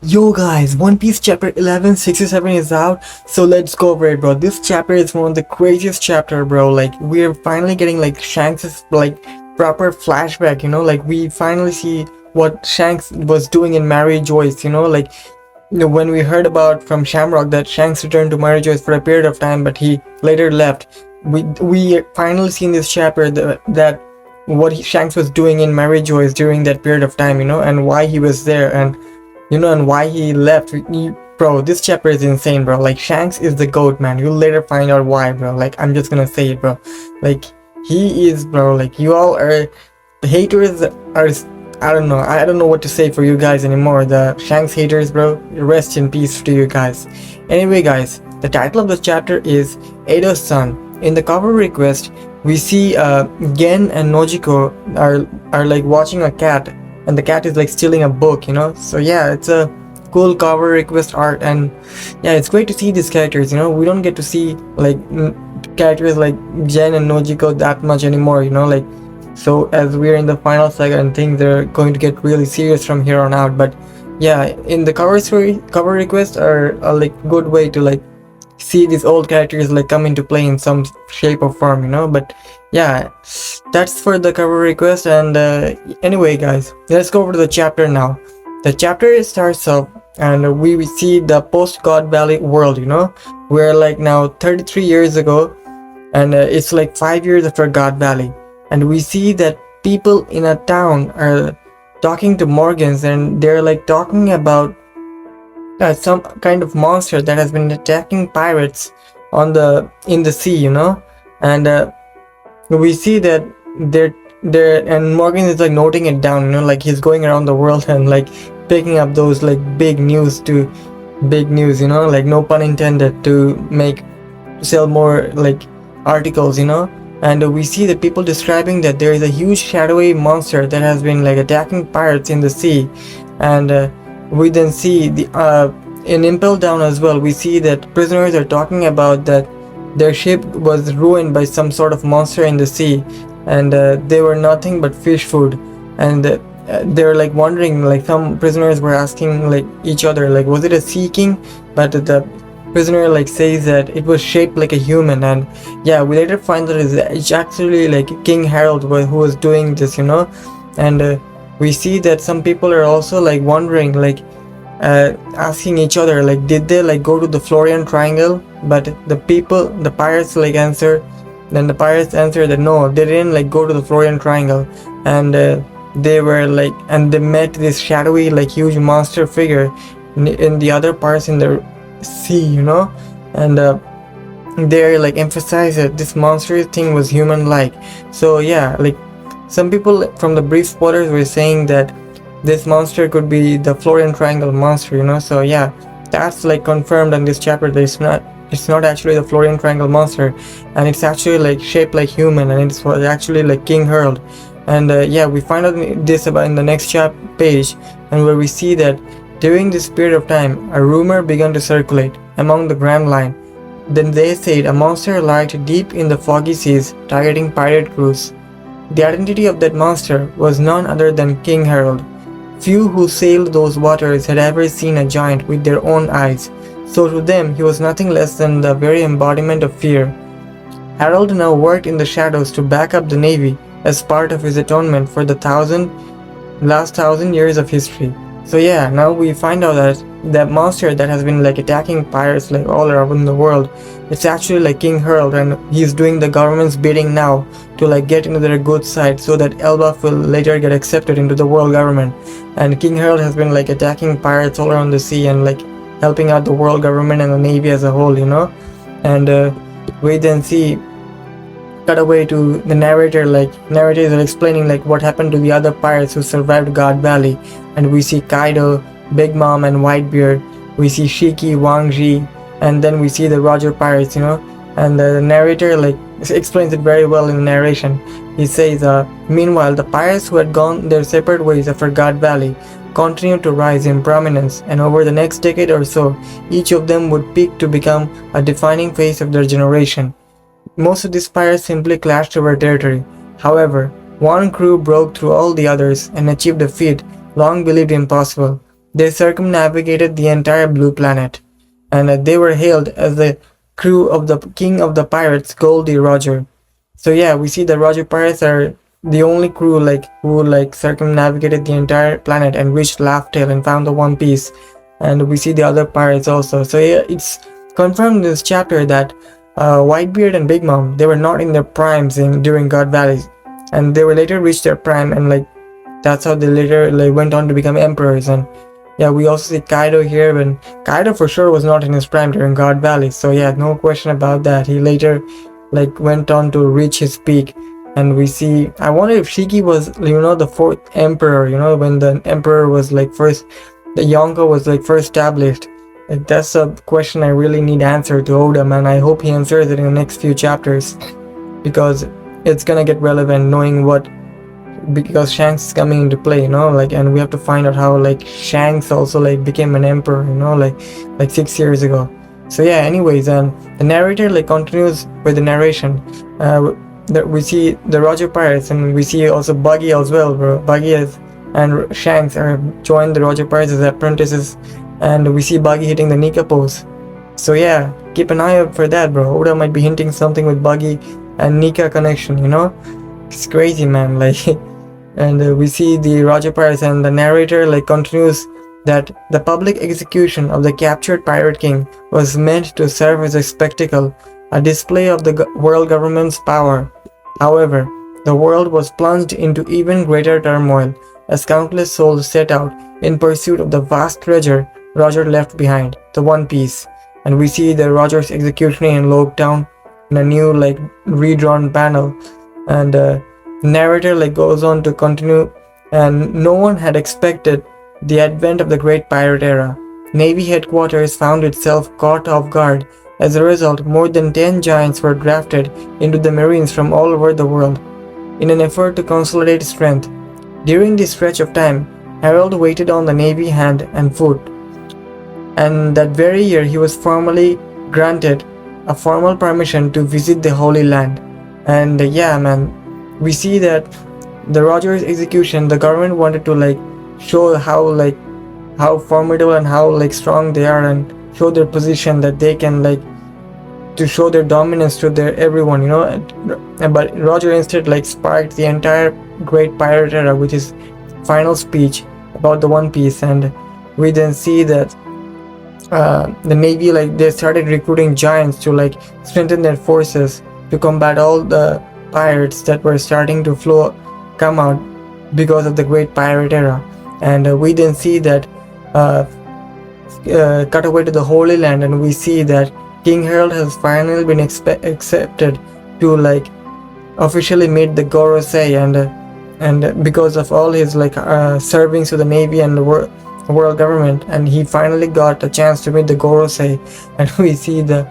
Yo guys, One Piece chapter 1167 is out, so let's go over it, bro. This chapter is one of the craziest chapter, bro. Like, we're finally getting like Shanks' like proper flashback, like we finally see what Shanks was doing in Mary Joyce, like when we heard about from Shamrock that Shanks returned to Mary Joyce for a period of time, but he later left. We finally see in this chapter that what Shanks was doing in Mary Joyce during that period of time, and why he was there, and why he left. Bro, this chapter is insane, bro. Like, Shanks is the goat, man. You'll later find out why, bro. Like, I'm just gonna say it, bro. Like, he is, bro. Like, you all are haters are. I don't know what to say for you guys anymore. The Shanks haters, bro. Rest in peace to you guys. Anyway, guys, the title of this chapter is Edo's Son. In the cover request, we see Gen and Nojiko are like watching a cat, and the cat is like stealing a book, so yeah, it's a cool cover request art, and yeah, it's great to see these characters. We don't get to see like characters like Gen and Nojiko that much anymore, like, so as we're in the final saga and things are going to get really serious from here on out. But yeah, in the cover request are a like good way to like see these old characters like come into play in some shape or form, but yeah, that's for the cover request. And anyway, guys, let's go over to the chapter now. The chapter starts off and we see the post God Valley world, where like now 33 years ago, and it's like 5 years after God Valley, and we see that people in a town are talking to Morgans, and they're like talking about some kind of monster that has been attacking pirates in the sea, and we see that they're and Morgan is like noting it down, like he's going around the world and like picking up those like big news, like no pun intended, to sell more like articles, and we see the people describing that there is a huge shadowy monster that has been like attacking pirates in the sea. And we then see in Impel Down as well, we see that prisoners are talking about that their ship was ruined by some sort of monster in the sea, and they were nothing but fish food. And they're like wondering, like some prisoners were asking like each other, like, was it a sea king? But the prisoner like says that it was shaped like a human. And yeah, we later find that it's actually like King Harald who was doing this, and we see that some people are also like wondering, like asking each other, like, did they like go to the Florian Triangle? But the pirates answer that no, they didn't like go to the Florian Triangle, and they were like, and they met this shadowy like huge monster figure in the other parts in the sea, and they're like emphasize that this monster thing was human like. So yeah, like some people from the brief spoilers were saying that this monster could be the Florian Triangle monster, so yeah, that's like confirmed in this chapter that it's not actually the Florian Triangle monster, and it's actually like shaped like human, and it's actually like King Harald. And yeah, we find out this about in the next page, and where we see that during this period of time, a rumor began to circulate among the Grand Line. Then they said a monster lurked deep in the foggy seas, targeting pirate crews. The identity of that monster was none other than King Harald. Few who sailed those waters had ever seen a giant with their own eyes, so to them he was nothing less than the very embodiment of fear. Harald now worked in the shadows to back up the navy as part of his atonement for the last 1,000 years of history. So yeah, now we find out that that monster that has been like attacking pirates like all around the world, it's actually like King Harald, and he's doing the government's bidding now to like get into their good side, so that Elbaf will later get accepted into the world government. And King Harald has been like attacking pirates all around the sea and like helping out the world government and the navy as a whole, and we then see cut away to the narrators are explaining like what happened to the other pirates who survived God Valley. And we see Kaido, Big Mom, and Whitebeard. We see Shiki, Wang Ji, and then we see the Roger pirates, and the narrator like explains it very well in the narration. He says, meanwhile, the pirates who had gone their separate ways after God Valley continued to rise in prominence, and over the next decade or so, each of them would peak to become a defining face of their generation. Most of these pirates simply clashed over territory. However, one crew broke through all the others and achieved a feat long believed impossible. they circumnavigated the entire blue planet, and they were hailed as the crew of the king of the pirates, Goldie Roger. So yeah, we see the Roger pirates are the only crew who circumnavigated the entire planet and reached Laugh-Tale and found the One Piece. And we see the other pirates also. So yeah, it's confirmed in this chapter that Whitebeard and Big Mom, they were not in their primes during God Valley, and they were later reached their prime, and that's how they later went on to become emperors. And yeah, we also see Kaido here, and Kaido for sure was not in his prime during God Valley. So yeah, no question about that. He later went on to reach his peak. And we see, I wonder if Shiki was the fourth emperor, when the emperor was first, the Yonko was first established. That's a question I really need answer to Oda, man. I hope he answers it in the next few chapters, because it's gonna get relevant knowing because Shanks is coming into play, and we have to find out how Shanks also became an emperor, 6 years ago. So yeah, anyways, and the narrator continues with the narration. We see the Roger Pirates, and we see also Buggy as well, bro. Buggy and Shanks are joined the Roger Pirates as apprentices, and we see Buggy hitting the Nika pose. So yeah, keep an eye out for that, bro. Oda might be hinting something with Buggy and Nika connection, It's crazy, man, and we see the Roger Pirates, and the narrator continues that the public execution of the captured Pirate King was meant to serve as a spectacle, a display of the world government's power. However, the world was plunged into even greater turmoil as countless souls set out in pursuit of the vast treasure Roger left behind, the One Piece. And we see the Roger's execution in Logtown in a new redrawn panel, and narrator goes on to continue, and no one had expected the advent of the Great Pirate Era. Navy headquarters found itself caught off guard. As a result, more than 10 giants were drafted into the Marines from all over the world in an effort to consolidate strength. During this stretch of time, Harald waited on the Navy hand and foot, and that very year he was formally granted a formal permission to visit the Holy Land. And yeah, man, we see that the Rogers execution, the government wanted to show how formidable and how strong they are, and show their position, that they can to show their dominance to their everyone, but Roger instead sparked the entire Great Pirate Era with his final speech about the One Piece. And we then see that the Navy they started recruiting giants to strengthen their forces to combat all the pirates that were starting to come out because of the Great Pirate Era. And we then see that cut away to the Holy Land, and we see that King Harald has finally been accepted to officially meet the Gorosei, and because of all his servings to the Navy and the world government, and he finally got a chance to meet the Gorosei. And we see the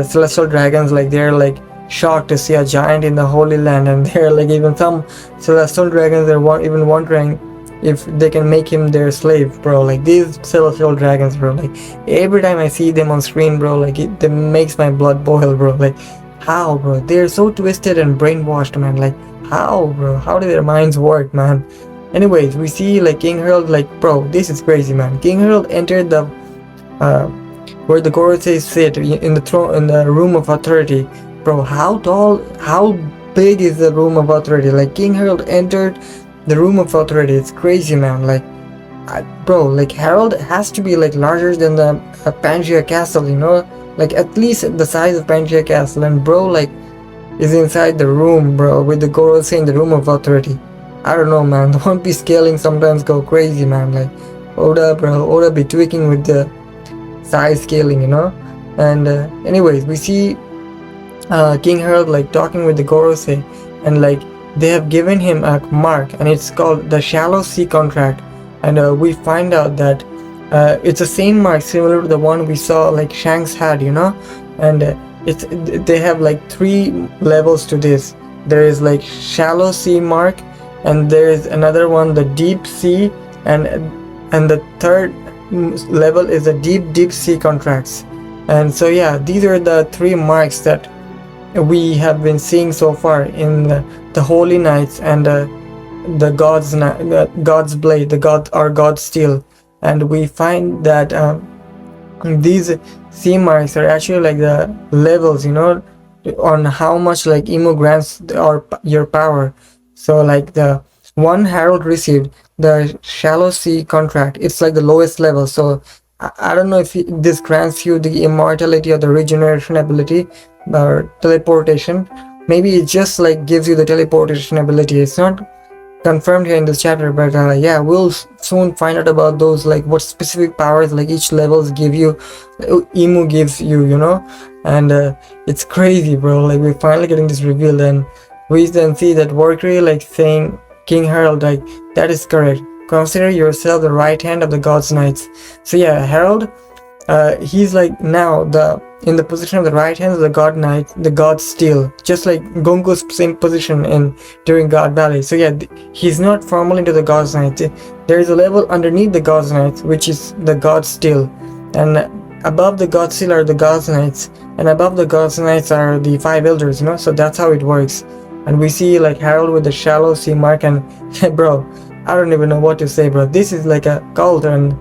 celestial dragons they're shocked to see a giant in the Holy Land, and they're even some celestial dragons are even wondering if they can make him their slave, bro. These celestial dragons, bro, every time I see them on screen, bro, it makes my blood boil, bro. How, bro? They're so twisted and brainwashed, man. How, bro? How do their minds work, man? Anyways, we see King Harald, bro, this is crazy, man. King Harald entered the where the Gorosei sit in the room of authority, bro. How tall, how big is the room of authority? King Harald entered the room of authority. It's crazy, man. Bro, Harald has to be larger than the Pangaea Castle, at least the size of Pangaea Castle. And bro is inside the room, bro, with the Gorosei in the room of authority. I don't know, man. The One Piece scaling sometimes go crazy, man. Oda be tweaking with the size scaling, And anyways, we see King Harald talking with the Gorosei, and they have given him a mark, and it's called the Shallow Sea Contract. And we find out that it's the same mark similar to the one we saw Shanks had, and they have 3 levels to this. There is Shallow Sea mark, and there is another one, the Deep Sea, and the third level is the Deep Sea Contracts. And so yeah, these are the 3 marks that we have been seeing so far in the Holy Knights and the God's Blade, God's Steel. and we find that these sea marks are actually like the levels, on how much like emo grants or your power. So like the one Harold received, the shallow sea contract, it's like the lowest level. So I don't know if this grants you the immortality or the regeneration ability or teleportation. Maybe it just like gives you the teleportation ability. It's not confirmed here in this chapter, but yeah, we'll soon find out about those, like what specific powers like each levels give you, emu gives you, and it's crazy, bro. Like we're finally getting this revealed, and we then see that Valkyrie like saying King Harald, like, that is correct, consider yourself the right hand of the gods knights. So yeah, Harald, he's like now in the position of the right hand of the god knight, the god steel, just like Gongo's same position in during God Valley. So yeah, he's not formally into the god's knight. There is a level underneath the god's knight, which is the god steel, and above the god steel are the god's knights, and above the god's knights are the five elders. So that's how it works. And we see like Harold with the shallow sea mark, and bro, I don't even know what to say, bro. This is like a cult, and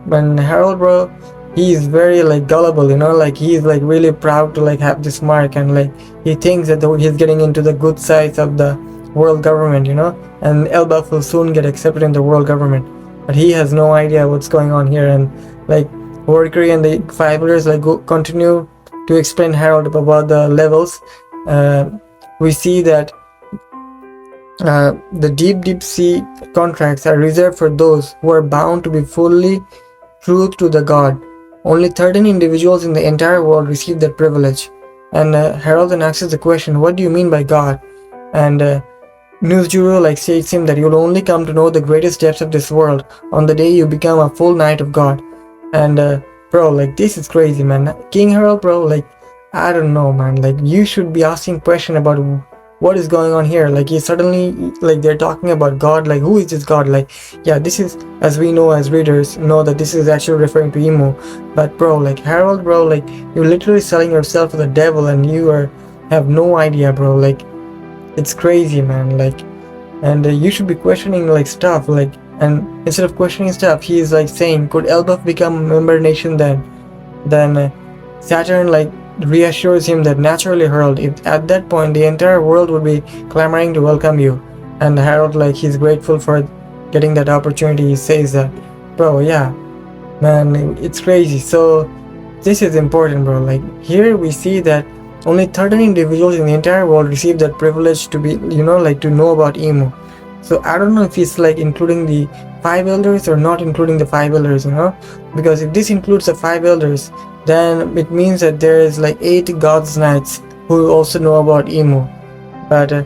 when Harold, bro, he's very like gullible, like he's like really proud to like have this mark, and like he thinks that he's getting into the good sides of the world government, and Elbaf will soon get accepted in the world government, but he has no idea what's going on here. And like Valkyrie and the five elders like continue to explain Harold about the levels. We see that the deep sea contracts are reserved for those who are bound to be fully true to the god. Only 13 individuals in the entire world receive that privilege. And Harold then asks the question, what do you mean by God? And Newsjuro like states him that you'll only come to know the greatest depths of this world on the day you become a full knight of God. And bro, like this is crazy, man. King Harald, bro, like I don't know, man. Like you should be asking question about what is going on here. Like he suddenly, like they're talking about God, like who is this God? Like yeah, this is, as we know as readers know, that this is actually referring to emo. But bro, like Harold, bro, like you're literally selling yourself to the devil, and you have no idea, bro. Like it's crazy, man. Like, and you should be questioning like stuff, like, and instead of questioning stuff, he is like saying, could Elbaf become a member nation then Saturn like reassures him that naturally, Harold, if at that point the entire world would be clamoring to welcome you. And Harold, like he's grateful for getting that opportunity. He says that, bro, yeah, man, it's crazy. So this is important, bro. Like here we see that only 13 individuals in the entire world receive that privilege to be, like to know about emu. So I don't know if it's like including the five elders or not including the five elders, because if this includes the five elders, then it means that there is like 8 gods knights who also know about emu. But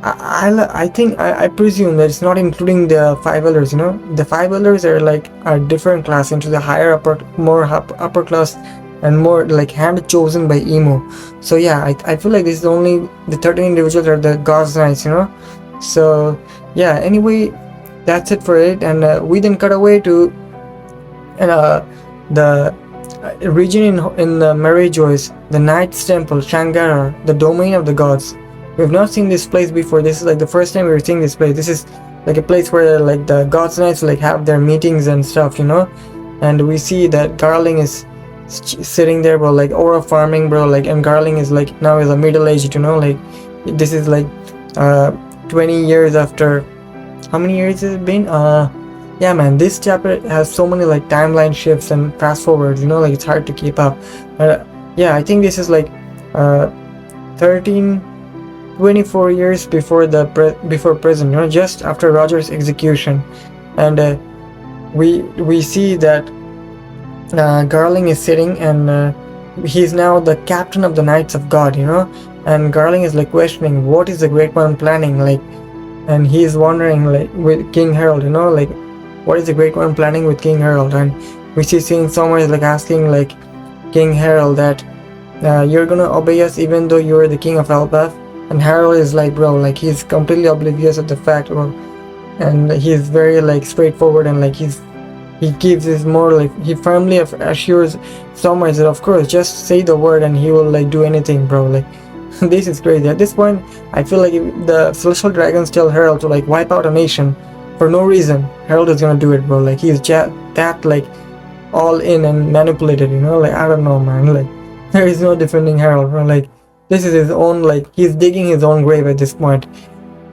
I think I presume that it's not including the five elders. The five elders are like a different class, into the higher more upper class, and more like hand chosen by emu. So yeah, I feel like this is only the 13 individuals are the gods knights. So yeah, anyway, that's it for it. And we then cut away to the region in Geoise, the Knight's Temple, Shangara, the domain of the gods. We've not seen this place before. This is like the first time we're seeing this place. This is like a place where like the gods knights like have their meetings and stuff, and we see that Garling is sitting there, bro, like aura farming, bro, like, and Garling is like now is a middle-aged, like this is like 20 years after. How many years has it been? Yeah, man, this chapter has so many like timeline shifts and fast forwards, like it's hard to keep up. Yeah, I think this is like 24 years before before present, just after Roger's execution. And we see that Garling is sitting, and he's now the captain of the Knights of God, and Garling is like questioning what is the Great One planning, like, and he's wondering like with King Harald, like what is the Great One planning with King Harald. And we see someone is like asking like King Harald that you're gonna obey us even though you're the king of Elbaf. And Harald is like, bro, like he's completely oblivious of the fact, bro, and he's very like straightforward, and like he gives his more like he firmly assures Somers that of course just say the word and he will like do anything, bro. Like this is crazy. At this point I feel like if the celestial dragons tell Harald to like wipe out a nation, for no reason. Harold is gonna do it, bro. Like he's that like all in and manipulated, you know. Like I don't know, man. Like there is no defending Harold, bro. Like this is his own. Like he's digging his own grave at this point,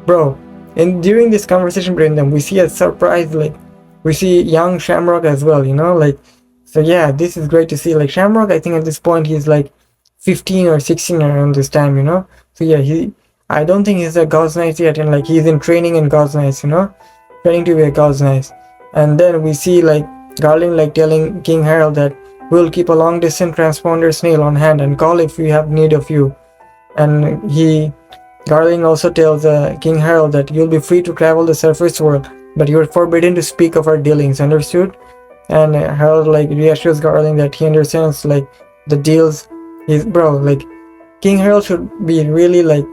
bro. And during this conversation between them, we see a surprise. Like we see young Shamrock as well, you know. Like so, yeah. This is great to see. Like Shamrock, I think at this point he's like 15 or 16 around this time, you know. So yeah, I don't think he's a God's Knight yet, and like he's in training in God's Knights, you know, training to be a God's Knight. And then we see like Garland like telling King Harald that we'll keep a long distance transponder snail on hand and call if we have need of you. And Garland also tells King Harald that you'll be free to travel the surface world, but you're forbidden to speak of our dealings, understood? And Harald like reassures Garland that he understands like the deals. Is bro, like King Harald should be really like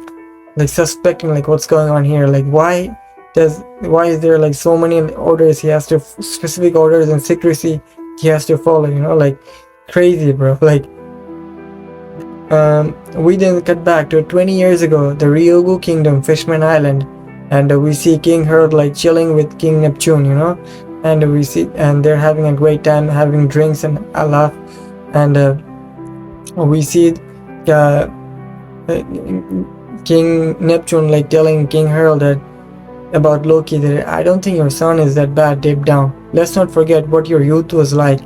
suspecting like what's going on here. Like why is there like so many orders he has to, specific orders and secrecy he has to follow, you know, like crazy, bro. Like we then cut back to 20 years ago, the Ryogu Kingdom, Fishman Island, and we see King Harald like chilling with King Neptune, you know, and we see and they're having a great time having drinks and a laugh. And we see King Neptune like telling King Harald that about Loki, that I don't think your son is that bad deep down. Let's not forget what your youth was like.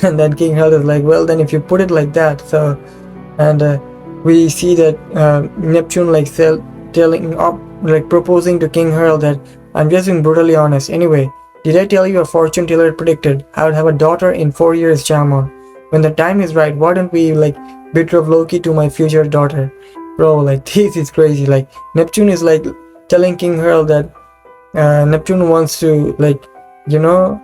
And then King Harald is like, well then if you put it like that. So and we see that Neptune like proposing to King Harald that I'm just being brutally honest. Anyway, did I tell you a fortune teller predicted I would have a daughter in 4 years, Jamon? When the time is right, why don't we like betroth Loki to my future daughter? Bro, like this is crazy. Like Neptune is like telling King Harald that Neptune wants to like, you know,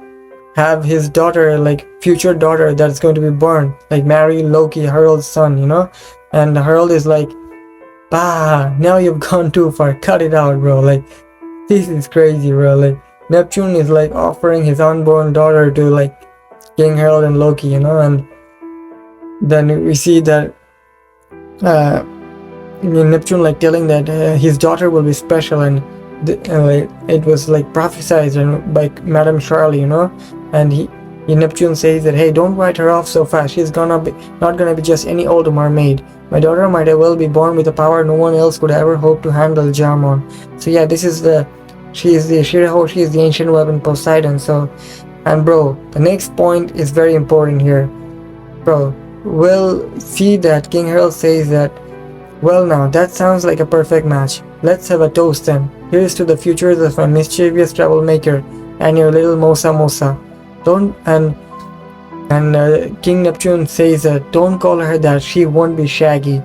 have his daughter, like future daughter that's going to be born, like marry Loki, Harald's son, you know. And Harald is like, bah, now you've gone too far, cut it out, bro. Like this is crazy, bro. Like Neptune is like offering his unborn daughter to like King Harald and Loki, you know. And then we see that Neptune like telling that his daughter will be special, and it was like prophesied by Madame Charlie, you know. And Neptune says that, hey, don't write her off so fast. She's not gonna be just any old mermaid. My daughter might well be born with a power no one else could ever hope to handle, Jamon. So yeah, she is the ancient weapon Poseidon. So, and bro, the next point is very important here, bro. We'll see that King Harald says that, well now, that sounds like a perfect match. Let's have a toast then. Here's to the futures of a mischievous troublemaker and your little Mosa. King Neptune says that don't call her that, she won't be Shaggy,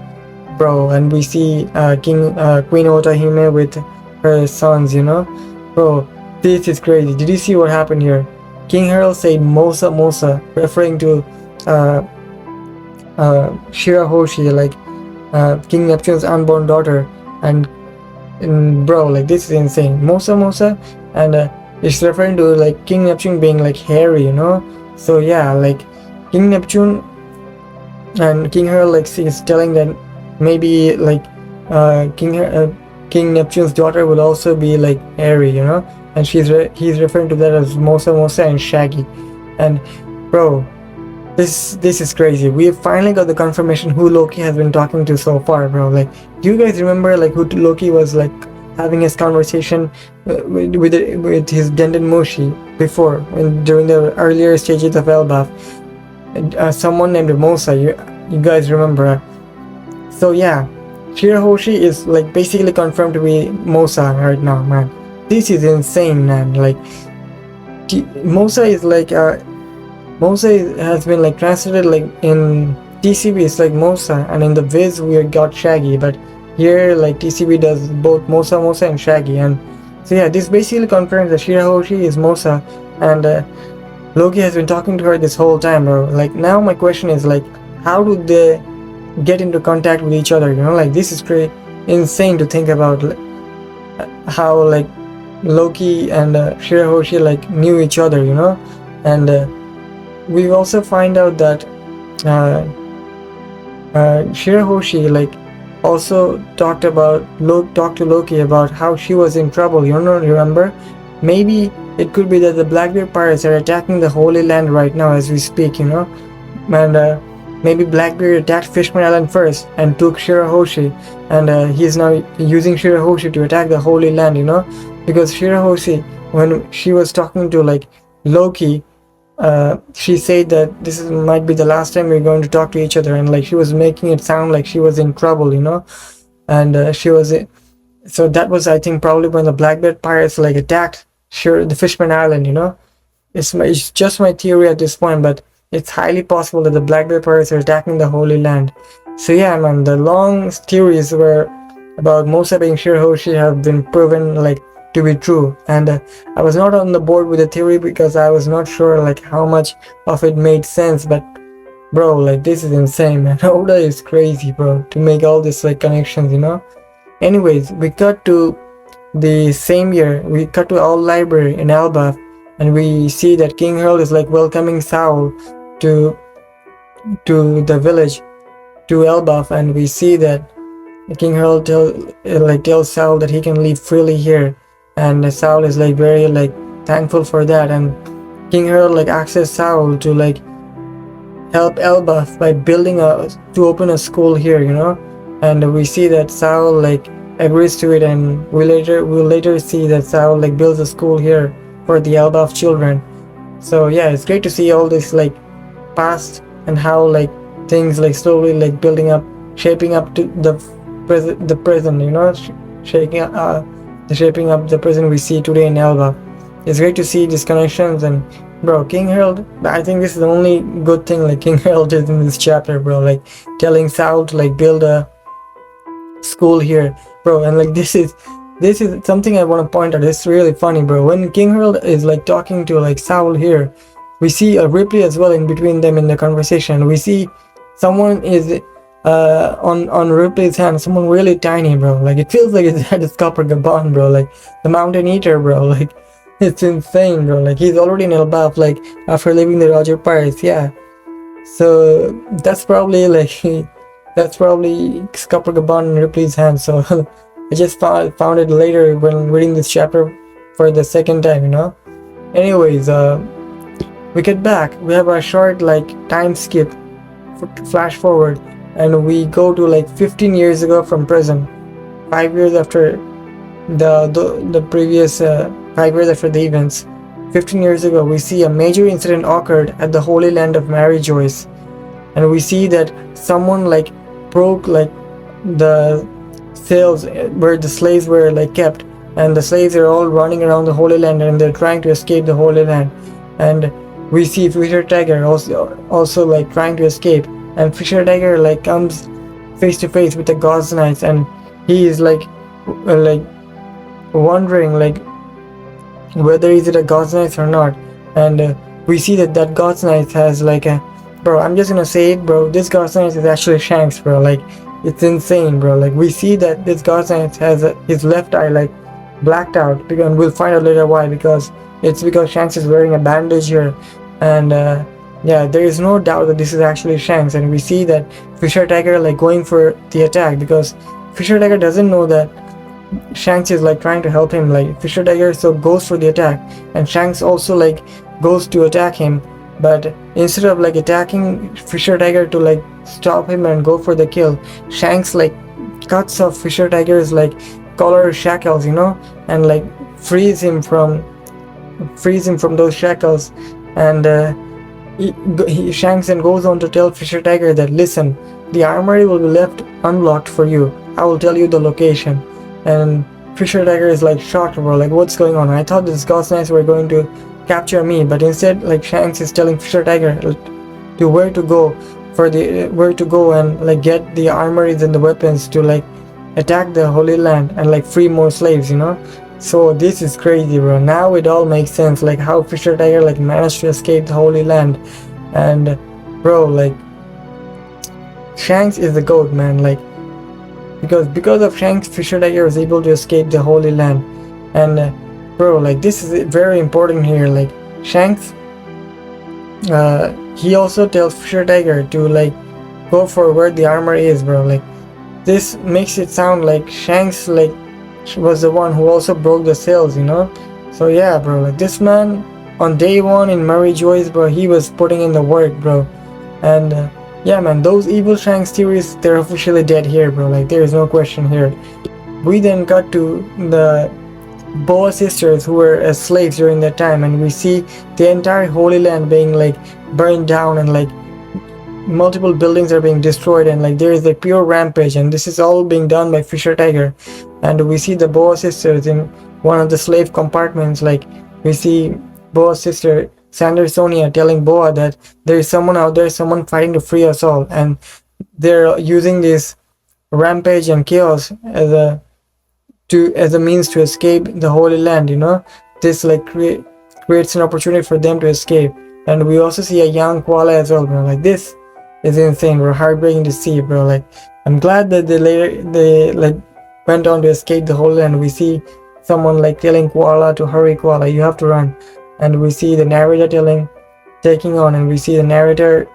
bro. And we see Queen Otahime with her sons, you know. Bro, this is crazy. Did you see what happened here? King Harald said Mosa, referring to Shirahoshi, like King Neptune's unborn daughter. And bro, like this is insane. Mosa, and it's referring to like King Neptune being like hairy, you know. So yeah, like King Neptune and King Harald like is telling that maybe like King Neptune's daughter would also be like hairy, you know. And he's referring to that as Mosa and Shaggy. And bro, this is crazy. We have finally got the confirmation who Loki has been talking to so far, bro. Like, do you guys remember like who Loki was like having his conversation with his Denden Mushi before, during the earlier stages of Elbaf? Someone named Mosa. You guys remember? So yeah, Shirahoshi is like basically confirmed to be Mosa right now, man. This is insane, man. Like Mosa is like Mosa has been like translated like in TCB it's like Mosa, and in the Viz we got Shaggy, but here like TCB does both Mosa and Shaggy. And so yeah, this basically confirms that Shirahoshi is Mosa, and Loki has been talking to her this whole time, bro. Like now my question is like, how do they get into contact with each other, you know? Like this is pretty insane to think about, like, how like Loki and Shirahoshi like knew each other, you know. And we also find out that Shirahoshi like also talked to Loki about how she was in trouble, you know, remember? Maybe it could be that the Blackbeard pirates are attacking the Holy Land right now as we speak, and maybe Blackbeard attacked Fishman Island first and took Shirahoshi, and he is now using Shirahoshi to attack the Holy Land, because Shirahoshi, when she was talking to like Loki, she said that might be the last time we're going to talk to each other, and like she was making it sound like she was in trouble, and she was. So that was, I think, probably when the Blackbeard pirates like attacked the Fishman Island. It's just my theory at this point, but it's highly possible that the Blackbeard pirates are attacking the Holy Land. So yeah, man, the long theories were about Mosa being Shirahoshi have been proven like to be true, and I was not on the board with the theory because I was not sure like how much of it made sense. But bro, like this is insane, man. Oda is crazy, bro, to make all these like connections. Anyways, we cut to the same year. We cut to our library in Elbaf, and we see that King Harald is like welcoming Saul to the village, to Elbaf, and we see that King Harald tells Saul that he can live freely here, and Saul is like very like thankful for that, and King Harald like asks Saul to like help Elbaf by to open a school here, and we see that Saul like agrees to it, and we'll later see that Saul like builds a school here for the Elbaf children. So yeah, it's great to see all this like past and how like things like slowly like building up, shaping up to the present, shaping up the present we see today in Elbaf. It's great to see these connections. And bro, King Harald, I think this is the only good thing like King Harald did in this chapter, bro, like telling Saul to like build a school here, bro. And like this is something I want to point out. It's really funny, bro. When King Harald is like talking to like Saul here, we see a Ripley as well in between them in the conversation. We see someone is on Ripley's hand, someone really tiny, bro. Like it feels like his head is Copper Gabon, bro, like the Mountain Eater, bro. Like it's insane, bro. Like he's already in Elbaf, like after leaving the Roger Pirates. Yeah, so that's probably Copper Gabon in Ripley's hand. So I just found it later when reading this chapter for the second time, Anyways, we get back. We have a short like time skip, flash forward, and we go to like 15 years ago from present, 5 years after the previous 5 years after the events. 15 years ago, we see a major incident occurred at the Holy Land of Mary Geoise, and we see that someone like broke like the cells where the slaves were like kept, and the slaves are all running around the Holy Land and they're trying to escape the Holy Land. And we see Fisher Tiger also like trying to escape, and Fisher Tiger like comes face to face with the God's Knights, and he is like wondering like whether is it a God's Knights or not. And we see that God's Knight has like a, bro, I'm just gonna say it, bro, this God's Knight is actually Shanks, bro. Like it's insane, bro. Like we see that this God's Knight has his left eye like blacked out, and we'll find out later why, because Shanks is wearing a bandage here. And yeah, there is no doubt that this is actually Shanks, and we see that Fisher Tiger like going for the attack, because Fisher Tiger doesn't know that Shanks is like trying to help him. Like Fisher Tiger so goes for the attack, and Shanks also like goes to attack him, but instead of like attacking Fisher Tiger to like stop him and go for the kill, Shanks like cuts off Fisher Tiger's like collar shackles, and like frees him from those shackles. And Shanks then goes on to tell Fisher Tiger that, listen, the armory will be left unlocked for you. I will tell you the location. And Fisher Tiger is like shocked, bro, like what's going on? I thought these God's Knights were going to capture me, but instead like Shanks is telling Fisher Tiger to where to go and like get the armories and the weapons to like attack the Holy Land and like free more slaves, So this is crazy, bro. Now it all makes sense, like how Fisher Tiger like managed to escape the Holy Land. And bro, like Shanks is the GOAT, man. Like because of Shanks, Fisher Tiger was able to escape the Holy Land. And bro, like this is very important here. Like Shanks, he also tells Fisher Tiger to like go for where the armor is, bro. Like this makes it sound like Shanks like was the one who also broke the cells, So yeah, bro, like this man on day one in Murray Joyce, bro, he was putting in the work, bro. And yeah, man, those evil Shanks theories, they're officially dead here, bro. Like there is no question here. We then cut to the Boa sisters who were slaves during that time, and we see the entire Holy Land being like burned down, and like multiple buildings are being destroyed, and like there is a pure rampage, and this is all being done by Fisher Tiger. And we see the Boa sisters in one of the slave compartments. Like we see Boa's sister Sandersonia telling Boa that there is someone out there, someone fighting to free us all, and they're using this rampage and chaos as a means to escape the Holy Land. This like creates an opportunity for them to escape. And we also see a young koala as well, bro. Like this is insane, bro. Heartbreaking to see, bro. Like I'm glad that they like went on to escape the Holy Land. We see someone like telling koala to hurry, koala, you have to run. And we see the narrator taking on, and we see the narrator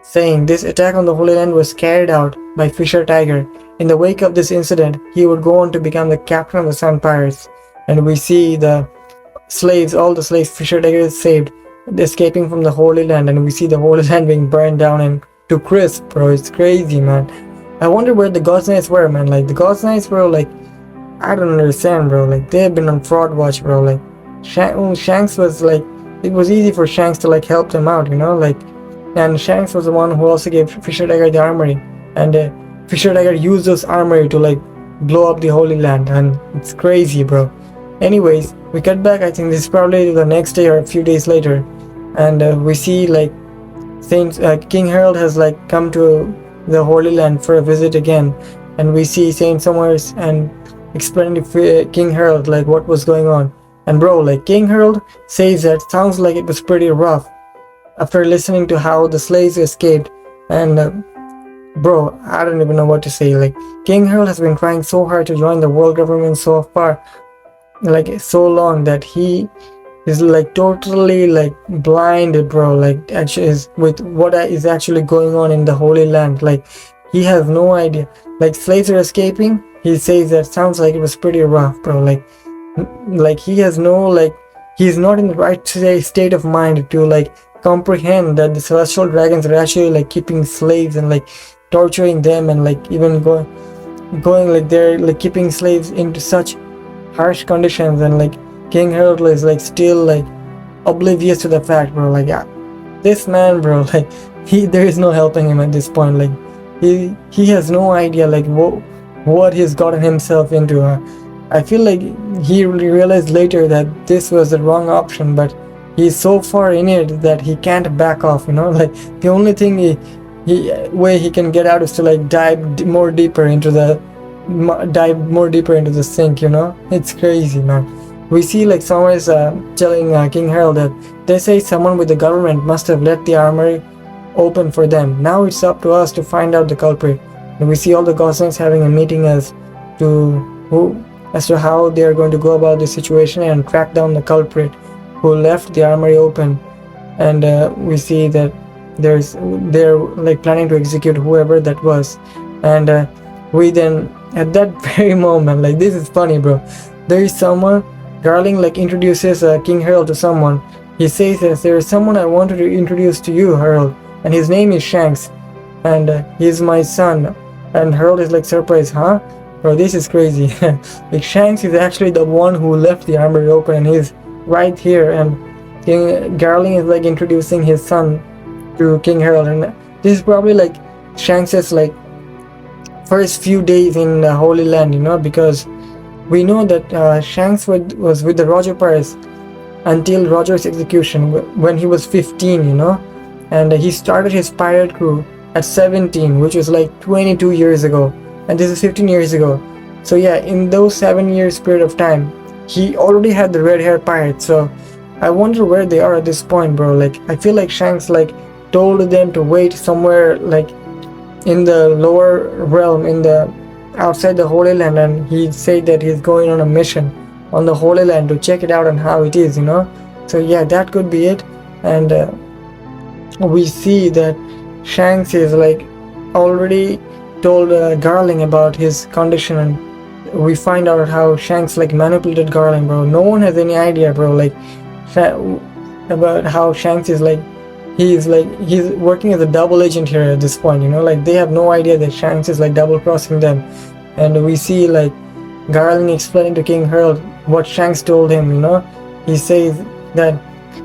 saying this attack on the Holy Land was carried out by Fisher Tiger. In the wake of this incident, he would go on to become the captain of the Sun Pirates. And we see the slaves, all the slaves Fisher Tiger is saved, escaping from the Holy Land, and we see the Holy Land being burned down and to crisp, bro. It's crazy, man. I wonder where the God's Knights were, man. Like the God's Knights, bro, like I don't understand, bro. Like they've been on fraud watch, bro. Like Shanks was like, it was easy for Shanks to like help them out, like, and Shanks was the one who also gave Fisher Tiger the armory, and Fisher Tiger used this armory to like blow up the Holy Land, and it's crazy, bro. Anyways, we cut back. I think this is probably the next day or a few days later, and we see like King Harald has like come to the Holy Land for a visit again, and we see Saint Summers and explaining to King Harald like what was going on. And bro, like King Harald says that sounds like it was pretty rough after listening to how the slaves escaped. And bro, I don't even know what to say. Like King Harald has been trying so hard to join the world government so far, like so long, that he is like totally like blinded, bro. Like actually is with what is actually going on in the Holy Land. Like he has no idea. Like slaves are escaping. He says that sounds like it was pretty rough, bro. Like he has no, like he's not in the right state of mind to like comprehend that the celestial dragons are actually like keeping slaves and like torturing them, and like even going like they're like keeping slaves into such harsh conditions. And like King Harald is like still like oblivious to the fact, bro. Like this man, bro, like there is no helping him at this point. Like he has no idea like what he's gotten himself into. I feel like he realized later that this was the wrong option, but he's so far in it that he can't back off. Like the only thing way he can get out is to like dive more deeper into the sink. It's crazy, man. We see like someone is telling King Harald that they say someone with the government must have let the armory open for them. Now it's up to us to find out the culprit. And we see all the goslings having a meeting as to how they are going to go about the situation and track down the culprit who left the armory open. And we see that they're like planning to execute whoever that was. And we then at that very moment, like this is funny, bro, there is someone, Darling like introduces King Harald to someone. He says that there is someone I wanted to introduce to you, Harald, and his name is Shanks, and he's my son. And Harald is like surprised, huh? Bro, this is crazy. Like Shanks is actually the one who left the armory open, and he's right here. And King Darling is like introducing his son to King Harald, and this is probably like Shanks's like first few days in the Holy Land, because we know that Shanks was with the Roger Pirates until Roger's execution when he was 15, and he started his pirate crew at 17, which was like 22 years ago, and this is 15 years ago. So yeah, in those 7 years period of time, he already had the red hair pirate. So I wonder where they are at this point, bro. Like I feel like Shanks like told them to wait somewhere like in the lower realm, in the outside the Holy Land, and he said that he's going on a mission on the Holy Land to check it out and how it is, So yeah, that could be it. And we see that Shanks is like already told Garling about his condition and we find out how Shanks like manipulated Garland, bro. No one has any idea, bro, like about how Shanks is like he's working as a double agent here at this point, you know, like they have no idea that Shanks is like double crossing them. And we see like Garland explaining to King Harald what Shanks told him, you know. He says that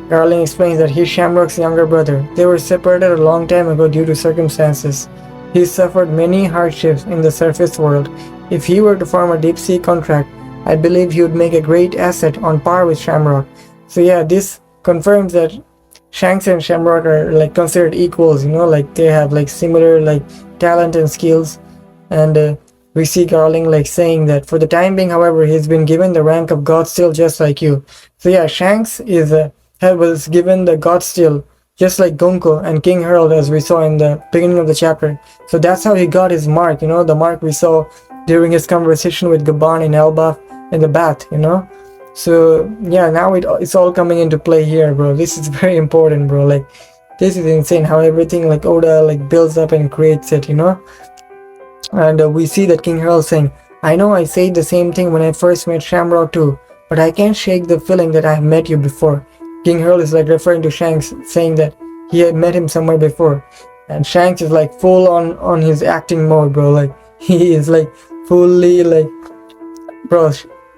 Garland explains that he's Shamrock's younger brother. They were separated a long time ago due to circumstances. He suffered many hardships in the surface world. If he were to form a deep sea contract, I believe he would make a great asset on par with Shamrock. So yeah, this confirms that Shanks and Shamrock are like considered equals, you know, like they have like similar like talent and skills. And we see Garling like saying that for the time being, however, he's been given the rank of God Steel just like you. So yeah, Shanks was given the God Steel just like Gunko and King Harald, as we saw in the beginning of the chapter. So that's how he got his mark, you know, the mark we saw during his conversation with Gaban in Elbaf in the bath, you know. So yeah, now it's all coming into play here, bro. This is very important, bro. Like this is insane how everything like Oda like builds up and creates it, you know. And we see that King Harald saying, I know I said the same thing when I first met Shamrock too, but I can't shake the feeling that I have met you before. King Harald is like referring to Shanks, saying that he had met him somewhere before. And Shanks is like full on his acting mode, bro. Like he is like fully like, bro,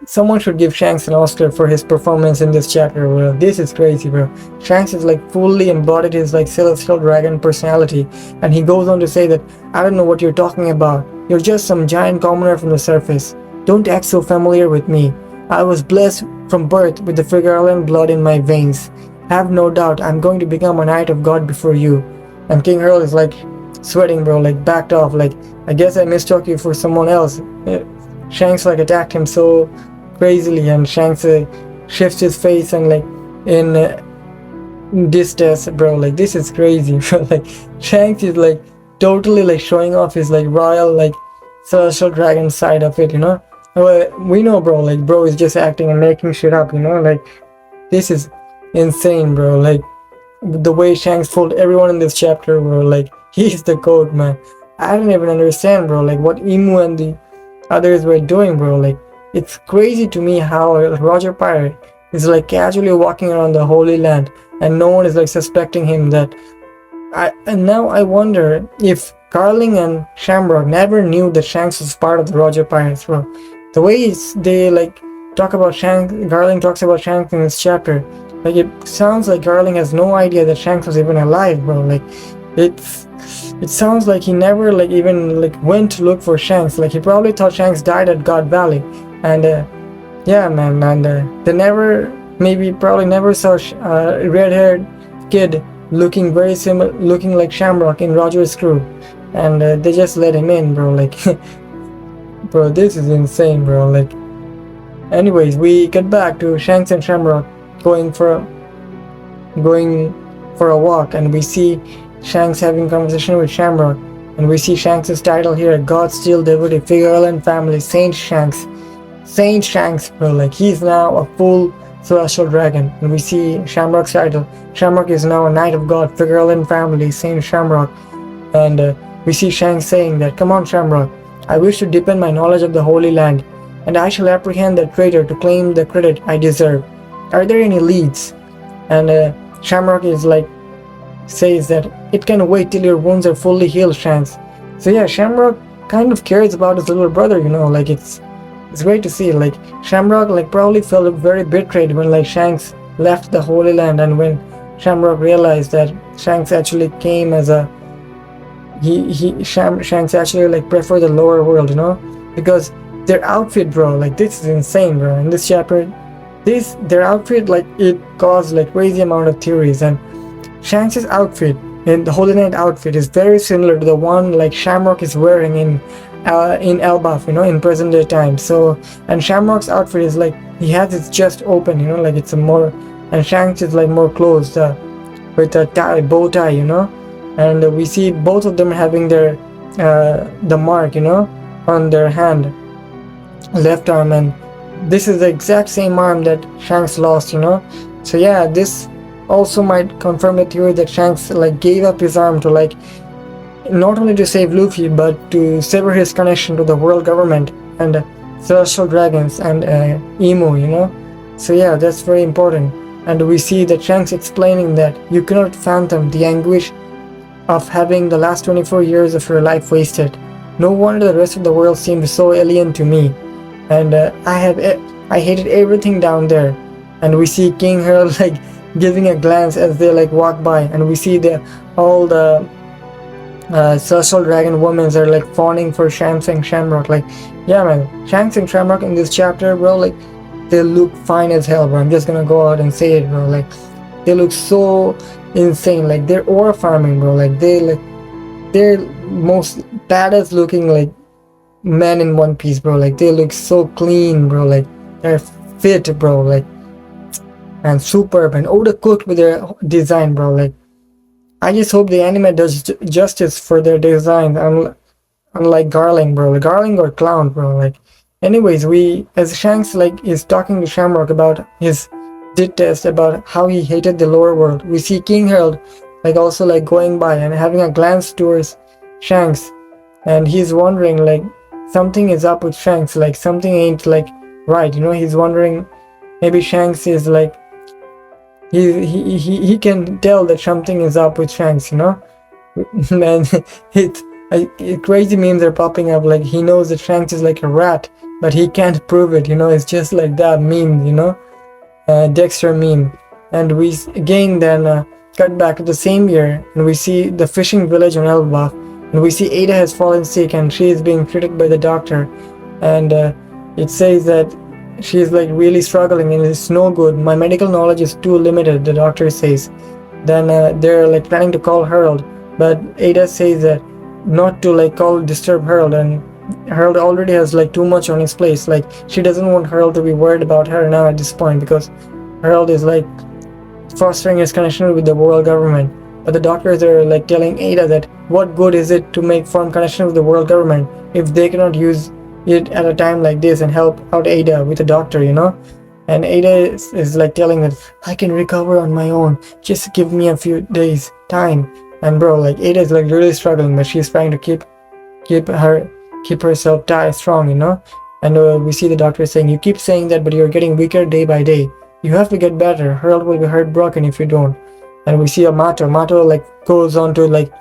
someone should give Shanks an Oscar for his performance in this chapter, bro. This is crazy, bro. Shanks is like fully embodied his like celestial dragon personality, and he goes on to say that, I don't know what you're talking about. You're just some giant commoner from the surface. Don't act so familiar with me. I was blessed from birth with the Figurland blood in my veins. Have no doubt I'm going to become a knight of God before you. And King Harald is like sweating, bro, like backed off, like I guess I mistook you for someone else. Shanks like attacked him so crazily, and Shanks shifts his face and like in distress, bro. Like this is crazy, bro. Like Shanks is like totally like showing off his like royal like celestial dragon side of it, you know. We know, bro, like bro is just acting and making shit up, you know. Like this is insane, bro. Like the way Shanks fooled everyone in this chapter, bro. Like he's the goat, man. I don't even understand, bro, like what Emu and the others were doing, bro. Like it's crazy to me how Roger Pirate is like casually walking around the Holy Land and no one is like suspecting him. And now I wonder if Carling and Shamrock never knew that Shanks was part of the Roger Pirates, bro. The way they like talk about Shanks, Garling talks about Shanks in this chapter, like it sounds like Garling has no idea that Shanks was even alive, bro. Like it sounds like he never like even like went to look for Shanks. Like he probably thought Shanks died at God Valley. And yeah, man, and they probably never saw a red-haired kid looking very similar, looking like Shamrock in Roger's crew, and they just let him in, bro. Like, bro, this is insane, bro. Like, anyways, we get back to Shanks and Shamrock going for a walk, and we see Shanks having conversation with Shamrock, and we see Shanks' title here: God Steel Devotee Figureland Family Saint Shanks. Saint Shanks, bro, like he's now a full celestial dragon. And we see Shamrock's title. Shamrock is now a knight of God, Figureland family, Saint Shamrock. And we see Shanks saying that, come on Shamrock, I wish to deepen my knowledge of the Holy Land, and I shall apprehend the traitor to claim the credit I deserve. Are there any leads? And Shamrock is like, says that it can wait till your wounds are fully healed, Shanks. So yeah, Shamrock kind of cares about his little brother, you know, like it's great to see. Like Shamrock like probably felt very betrayed when like Shanks left the Holy Land, and when Shamrock realized that Shanks actually came as a Shanks actually like prefer the lower world, you know, because their outfit, bro, like this is insane, bro. In this chapter, their outfit, like it caused like crazy amount of theories. And Shanks' outfit and the Holy Knight outfit is very similar to the one like Shamrock is wearing in Elbaf, you know, in present day time. So, and Shamrock's outfit is like he has his chest open, you know, like it's a more, and Shanks is like more closed with a bow tie, you know. And we see both of them having their the mark, you know, on their hand, left arm, and this is the exact same arm that Shanks lost, you know. So yeah, this also might confirm the theory that Shanks like gave up his arm to like not only to save Luffy but to sever his connection to the world government. And celestial dragons and emu, you know. So yeah, that's very important. And we see that Shanks explaining that you cannot fathom the anguish of having the last 24 years of your life wasted. No wonder the rest of the world seemed so alien to me. And I hated everything down there. And we see King Harald like giving a glance as they like walk by, and we see the all the celestial dragon women are like fawning for Shanks and Shamrock. Like, yeah, man, Shanks and Shamrock in this chapter, bro, like they look fine as hell, bro. I'm just gonna go out and say it, bro. Like, they look so insane. Like, they're aura farming, bro. Like, they're most badass looking like men in One Piece, bro. Like, they look so clean, bro. Like, they're fit, bro. Like, and superb and overcooked with their design, bro. Like, I just hope the anime does justice for their design, unlike Garling, bro. Like, Garling or Clown, bro. Like, anyways, as Shanks like is talking to Shamrock about his did test about how he hated the lower world, we see King Harald like also like going by and having a glance towards Shanks, and he's wondering like something is up with Shanks, like something ain't like right, you know. He's wondering maybe Shanks is like he can tell that something is up with Shanks, you know. Man, crazy memes are popping up like he knows that Shanks is like a rat, but he can't prove it, you know. It's just like that meme, you know, Dexter meme. And we again then cut back to the same year, and we see the fishing village on Elbaf, and we see Ada has fallen sick and she is being treated by the doctor, and it says that she's like really struggling and it's no good. My medical knowledge is too limited, the doctor says. Then they're like planning to call Harald, but Ada says that not to like disturb Harald, and Harald already has like too much on his plate. Like, she doesn't want Harald to be worried about her now at this point, because Harald is like fostering his connection with the world government. But the doctors are like telling Ada that what good is it to make firm connection with the world government if they cannot use it at a time like this and help out Ada with a doctor, you know. And Ada is like telling that I can recover on my own, just give me a few days time. And bro, like Ada is like really struggling, but she's trying to keep herself strong, you know. And we see the doctor saying, you keep saying that, but you're getting weaker day by day. You have to get better. Harald will be heartbroken if you don't. And we see a Mato like goes on to like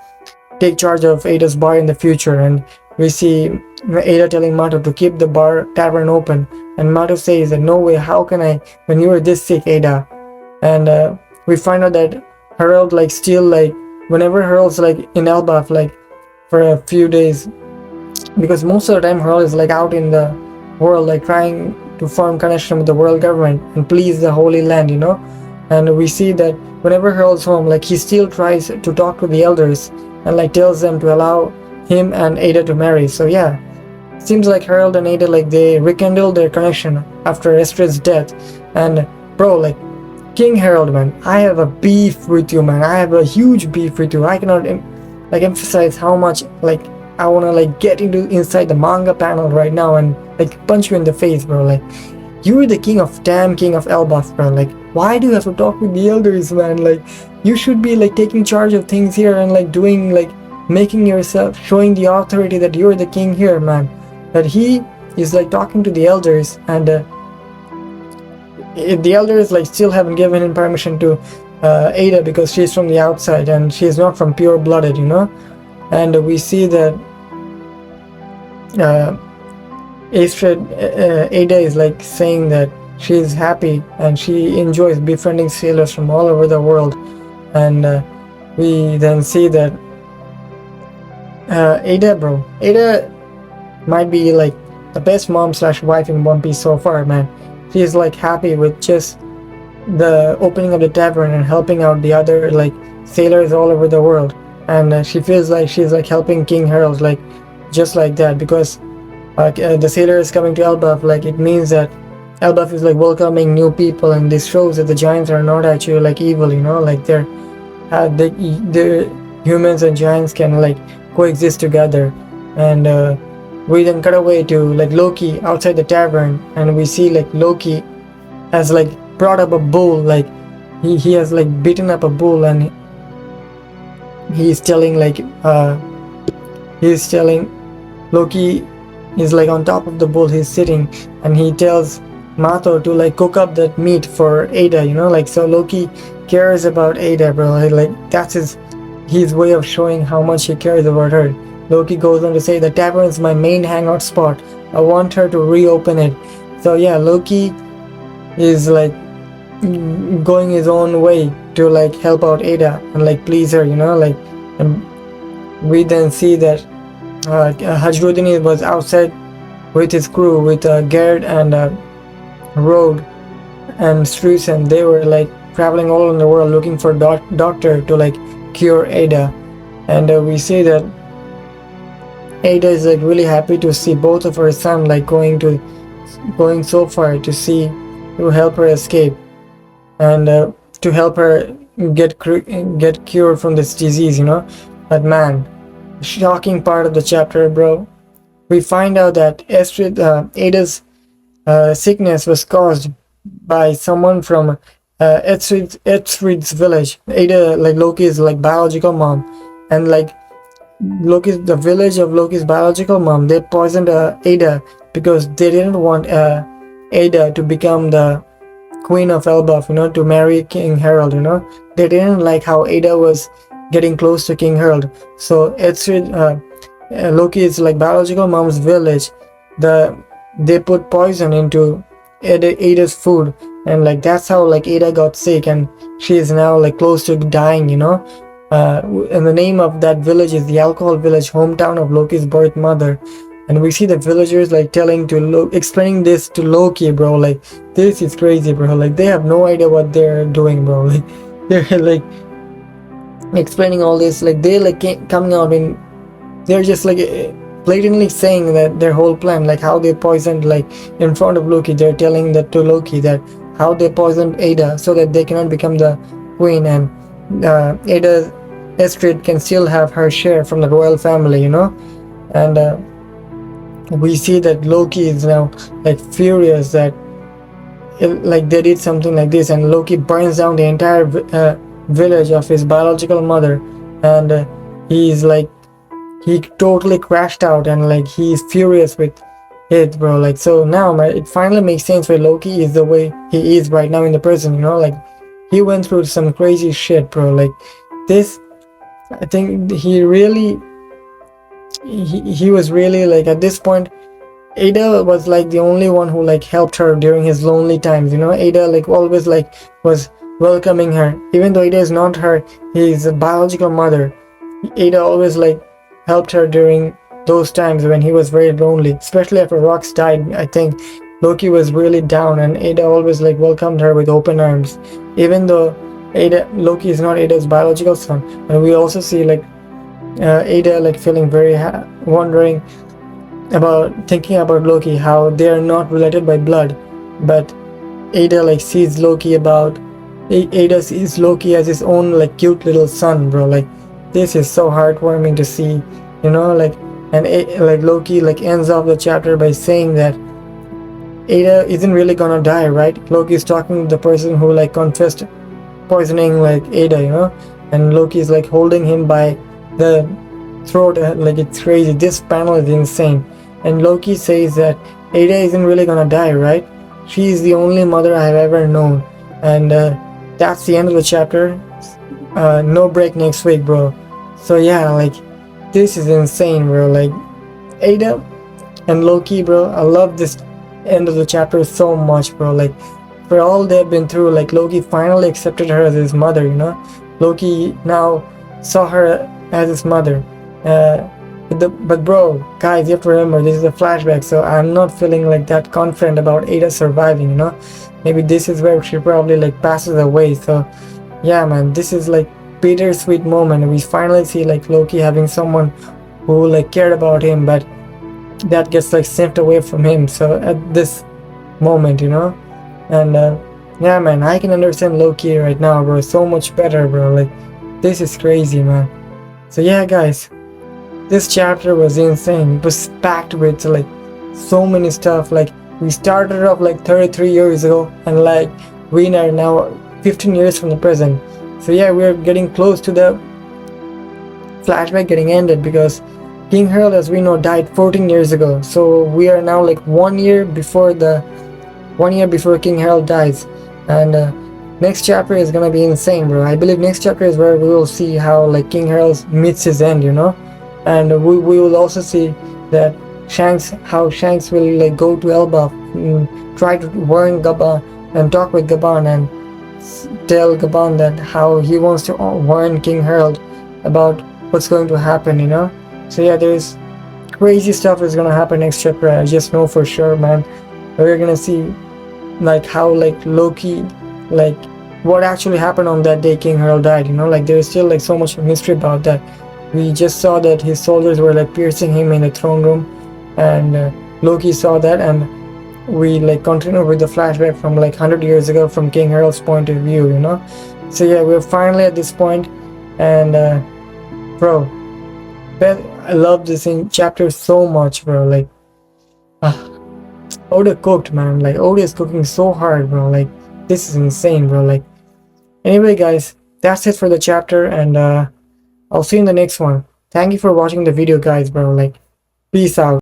take charge of Ada's bar in the future, and we see Ada telling Mato to keep the tavern open, and Mato says that no way, how can I when you were this sick, Ada. And we find out that Harald like still like whenever Harald's like in Elbaf like for a few days, because most of the time Harald is like out in the world like trying to form connection with the world government and please the Holy Land, you know. And we see that whenever Harald's home, like he still tries to talk to the elders and like tells them to allow him and Ada to marry. So yeah, seems like Harald and Ada like they rekindled their connection after Estrid's death. And bro, like King Harald, man, I have a beef with you, man. I have a huge beef with you. I cannot like emphasize how much like I want to like get inside the manga panel right now and like punch you in the face, bro. Like, you're the king of Elbaf, bro. Like, why do you have to talk with the elders, man? Like, you should be like taking charge of things here and like doing like making yourself, showing the authority that you're the king here, man. That he is like talking to the elders, and if the elders like still haven't given him permission to Ada because she's from the outside and she's not from pure blooded, you know. And we see that Ada is like saying that she's happy and she enjoys befriending sailors from all over the world. And we then see that Ada might be like the best mom / wife in One Piece so far, man. She's like happy with just the opening of the tavern and helping out the other like sailors all over the world. And she feels like she's like helping King Harald like just like that, because the sailor is coming to Elbaf. Like, it means that Elbaf is like welcoming new people, and this shows that the giants are not actually like evil, you know. Like they're humans and giants can like coexist together. And we then cut away to like Loki outside the tavern, and we see like Loki has like brought up a bull. Like he has like beaten up a bull, and he's telling Loki he's like on top of the bull, he's sitting, and he tells Mato to like cook up that meat for Ada, you know, like, so Loki cares about Ada, bro. Like that's his way of showing how much he cares about her. Loki goes on to say the tavern is my main hangout spot. I want her to reopen it. So yeah, Loki is like going his own way to like help out Ada and like please her, you know, like, and we then see that Hajrudin was outside with his crew, with Gerd and Rogue and Struisen. They were like traveling all in the world looking for doctor to like cure Ada, and we see that Ada is like really happy to see both of her son like going so far to help her escape and to help her get cured from this disease, you know. But man, shocking part of the chapter, bro. We find out that Ada's sickness was caused by someone from Estrid's village. Ada, like Loki's like biological mom, and like the village of Loki's biological mom, they poisoned Ada because they didn't want Ada to become the Queen of Elbaf, you know, to marry King Harald, you know. They didn't like how Ada was getting close to King Harald. So Estrid, Loki's like biological mom's village, they put poison into Ada's food, and like that's how like Ada got sick, and she is now like close to dying, you know. And the name of that village is the Alcohol Village, hometown of Loki's birth mother. And we see the villagers like explaining this to Loki, bro. Like this is crazy, bro. Like they have no idea what they're doing, bro. Like they're like explaining all this, like they like coming out and they're just like blatantly saying that their whole plan, like how they poisoned, like in front of Loki, they're telling that to Loki that how they poisoned Ada so that they cannot become the queen, and Ada Estrid can still have her share from the royal family, you know. And we see that Loki is now like furious that like they did something like this, and Loki burns down the entire village of his biological mother, and he's like he totally crashed out, and like he's furious with it, bro. Like so now it finally makes sense why Loki is the way he is right now in the prison, you know. Like he went through some crazy shit, bro. Like this, I think he was really like at this point Ada was like the only one who like helped her during his lonely times, you know. Ada like always like was welcoming her, even though Ada is not his biological mother. Ada always like helped her during those times when he was very lonely, especially after Rox died. I think Loki was really down, and Ada always like welcomed her with open arms, even though Loki is not Ada's biological son. And we also see like Ada like feeling very thinking about Loki, how they are not related by blood, but Ada like sees Loki as his own like cute little son, bro. Like this is so heartwarming to see, you know. Like, and like Loki like ends off the chapter by saying that Ada isn't really gonna die, right? Loki is talking to the person who like confessed poisoning like Ada, you know, and Loki is like holding him by the throat, like it's crazy. This panel is insane. And Loki says that Ada isn't really gonna die, right? She is the only mother I have ever known. And that's the end of the chapter. No break next week, bro. So yeah, like this is insane, bro. Like Ada and Loki, bro. I love this end of the chapter so much, bro. Like for all they've been through, like Loki finally accepted her as his mother, you know. Loki now saw her as his mother. But bro, guys, you have to remember this is a flashback, so I'm not feeling like that confident about Ada surviving, you know. Maybe this is where she probably like passes away. So yeah, man, this is like bittersweet moment. We finally see like Loki having someone who like cared about him, but that gets like snipped away from him. So at this moment, you know. And yeah, man, I can understand Loki right now, bro, so much better, bro. Like this is crazy, man. So yeah, guys, this chapter was insane. It was packed with like so many stuff. Like we started off like 33 years ago, and like we are now 15 years from the present. So yeah, we're getting close to the flashback getting ended, because King Harald, as we know, died 14 years ago. So we are now like 1 year before King Harald dies, and next chapter is gonna be insane, bro. I believe next chapter is where we will see how like King Harald meets his end, and we will also see that how Shanks will like go to Elbaf, try to warn Gaban and talk with Gaban and tell Gaban that how he wants to warn King Harald about what's going to happen, So yeah, there's crazy stuff is gonna happen next chapter. I just know for sure, man. We're gonna see like how like Loki, like what actually happened on that day King Harald died, like there's still like so much mystery about that. We just saw that his soldiers were like piercing him in the throne room, and Loki saw that, and we like continue with the flashback from like 100 years ago from King Harald's point of view, So yeah, we're finally at this point, and bro, I love this chapter so much, bro. Like, Oda cooked, man. Like, Oda is cooking so hard, bro. Like, this is insane, bro. Like, anyway, guys, that's it for the chapter, and I'll see you in the next one. Thank you for watching the video, guys, bro. Like, peace out.